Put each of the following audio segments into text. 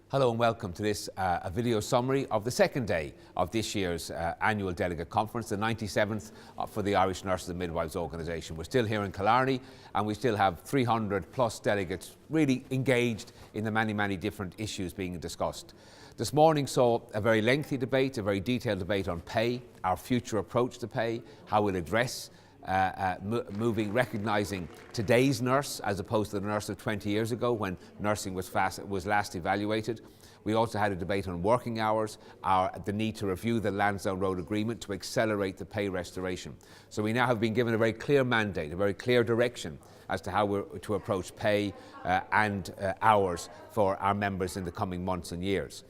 Hello and welcome to this a video summary of the second day of this year's annual delegate conference, the 97th for the Irish Nurses and Midwives Organisation. We're still here in Killarney and we still have 300 plus delegates really engaged in the many different issues being discussed. This morning saw a very lengthy debate, a very detailed debate on pay, our future approach to pay, how we'll address recognising today's nurse as opposed to the nurse of 20 years ago when nursing was last evaluated. We also had a debate on working hours, the need to review the Lansdowne Road Agreement to accelerate the pay restoration. So we now have been given a very clear mandate, a very clear direction as to how we're to approach pay and hours for our members in the coming months and years.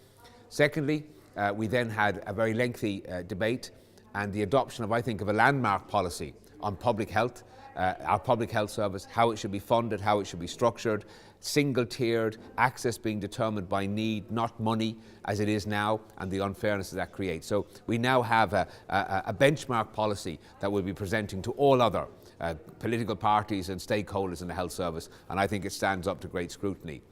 Secondly, we then had a very lengthy debate and the adoption of, I think, of a landmark policy on public health, our public health service, how it should be funded, how it should be structured, single-tiered, access being determined by need, not money, as it is now, and the unfairness that creates. So we now have a benchmark policy that we'll be presenting to all other political parties and stakeholders in the health service, and I think it stands up to great scrutiny.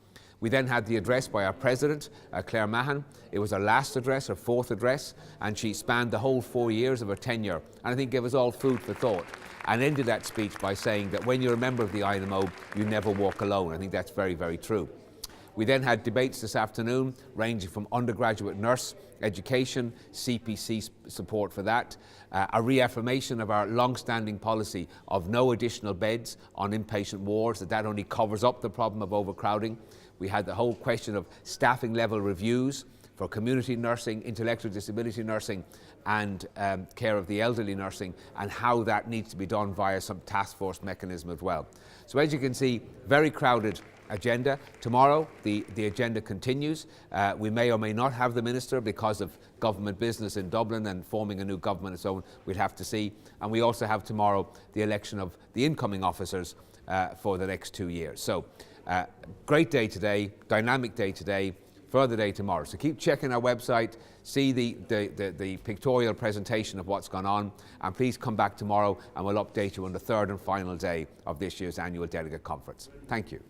We then had the address by our President, Claire Mahon. It was her last address, her fourth address, and she spanned the whole 4 years of her tenure, and I think gave us all food for thought, and ended that speech by saying that when you're a member of the INMO, you never walk alone. I think that's very true. We then had debates this afternoon ranging from undergraduate nurse education, CPC support for that, a reaffirmation of our long-standing policy of no additional beds on inpatient wards, that only covers up the problem of overcrowding. We had the whole question of staffing level reviews for community nursing, intellectual disability nursing and care of the elderly nursing, and how that needs to be done via some task force mechanism as well. So as you can see, very crowded agenda. Tomorrow the agenda continues. We may or may not have the Minister because of government business in Dublin and forming a new government of its own. We'll have to see. And we also have tomorrow the election of the incoming officers for the next 2 years. So great day today, dynamic day today, further day tomorrow. So keep checking our website, see the pictorial presentation of what's gone on, and please come back tomorrow and we'll update you on the third and final day of this year's annual delegate conference. Thank you.